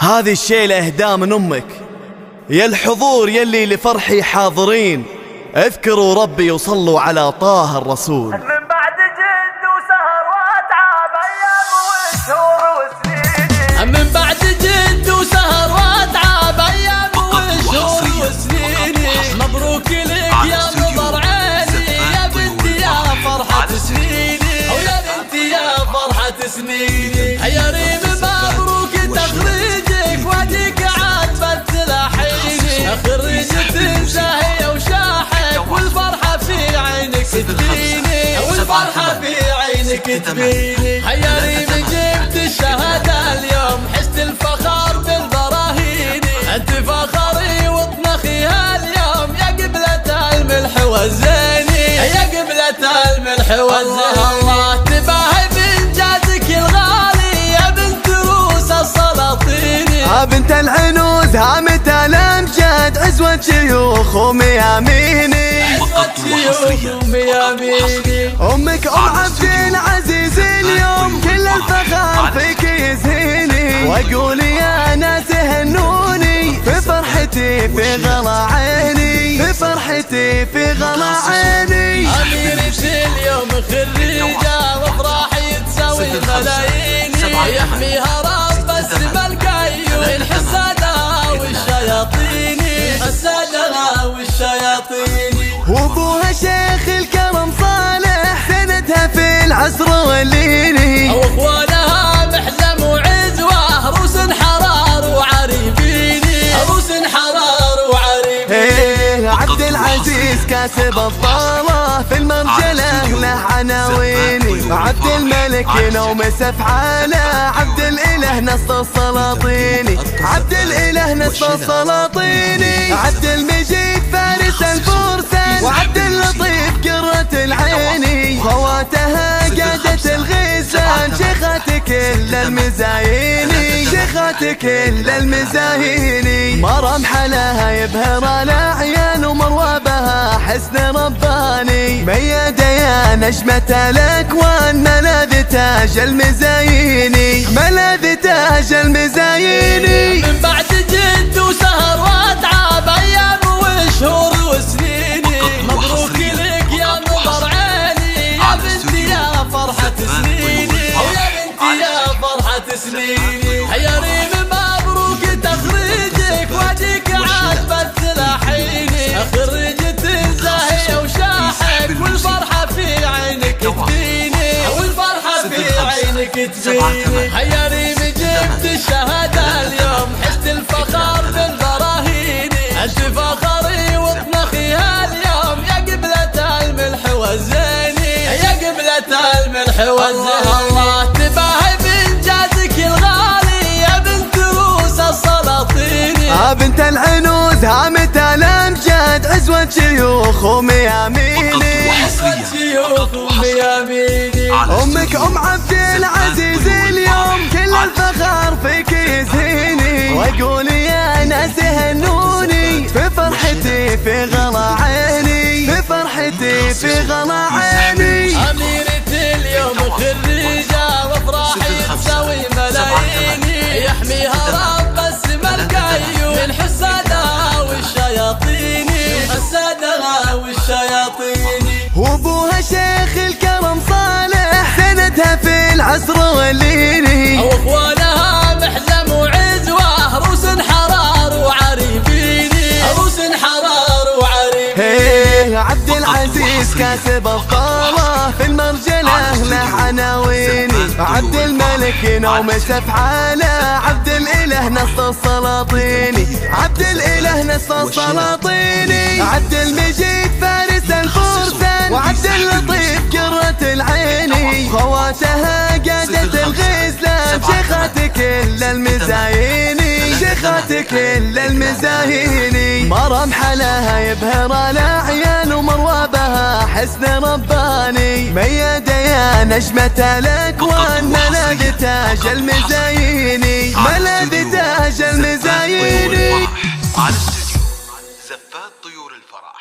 هذه الشيلة اهداء من امك يا الحضور يلي لفرحي حاضرين. اذكروا ربي وصلوا على طه الرسول. من بعد جد وسهر واتعب ايام وشهور وسنين. من بعد جد وسهر واتعب ايام وشهور وسنين. مبروك لك يا نظر عيني يا بنتي يا فرحة سنيني، ويا بنتي يا فرحة سنيني. يا ريم مبروك تخريجك واديك عاد فتلاحيني. خريجة زاهية وشاحك والفرحة في عينك تبيني، والفرحة في عينك تبيني. يا ريم جبت الشهادة اليوم حست الفخر بالبراهيني. انت فخري وطنخيها اليوم يا قبلة الملح والزيني، يا قبلة الملح والزيني. الله تباهي بإنجازك الغالي يا بنت روس السلاطيني. يا بنت العنوز هامت الامجاد عزوة شيوخ ومياميني. عزوة شيوخ ومياميني. امك ام عبد العزيز اليوم كل الفخر فيك يزهيني. واقول يا ناس هنوني في فرحتي في غلا عيني، في فرحتي في غلا عيني. أميرة اليوم خريجة وافراحي تساوي ملاييني. يحميها رب السما الكيوم حسادها والشياطيني، حسادها والشياطيني. وابوها شيخ الكرم صالح سندها في العسر والليني. واخوانها محلم وعزوة روس حرار وعريبيني، روس حرار وعريبيني. عبد العزيز كاسب الطالة في المرجلة له عناويني. عبد الملك نوم سفعانة عبد الاله نص السلاطيني، عبد الاله نص السلاطيني. عبد المجيد فارس الفرسان وعبد اللطيف قرة العيني. خواتها قادة الغيسان شيخات كل المزاييني، شيخات كل المزاييني. مرم حلاها يبهر الاعيان ومروى بها حسن رباني. ميادة يا نجمة الاكوان ملاذ تاج المزاييني، ملاذ تاج المزاييني. من بعد جد وسهر واتعب ايام وشهور وسنيني. مبروك لك يا نظر عيني يا بنتي يا فرحة سنيني، يا بنتي يا فرحة سنيني. يا ريم مبروك تخريجك واديك عاد فتلاحيني. خريجة زاهية وشاحك والفرحة في عينك تبيني، والفرحة في عينك تبيني. يا ريم جبت الشهادة اليوم حست الفخر بالبراهيني. انت فخري وطنخيها اليوم يا قبلة الملح والزيني، يا قبلة الملح والزيني. الله تباهي بإنجازك الغالي يا بنت روس السلاطيني. يا بنت العنوز هامت الامجاد عزوة شيوخ ومياميني. عزوة شيوخ ومياميني. امك ام عبد العزيز اليوم كل الفخر فيك يزهيني. واقول يا ناس هنوني في فرحتي في غلا عيني، في فرحتي في غلا عيني. أميرة اليوم خريجة وافراحي تساوي ملاييني. يحميها رب السما الكيوم من حسادها والشياطيني، حسادها والشياطيني. وابوها شيخ الكرم صالح سندها في العسر والليني. واخوانها محلم وعزوة روس حرار وعريبيني، روس حرار وعريبيني. عبد العزيز كاسب الطالة في المرجلة له عناويني. عبد الملك نوم سفعانة عبد الاله نص السلاطيني، عبد الاله نص السلاطيني. عبد المجيد فارس الفرسان وعبد اللطيف قرة العيني. خواتها قادة الغيسان شيخات كل المزاييني، شيخات كل المزاييني. مرم حلاها يبهر الاعيان ومروى بها حسن رباني. ميادة يا نجمة الاكوان ملاذ تاج المزاييني، ملاذ تاج المزاييني. على استديو زفات طيور الفرح.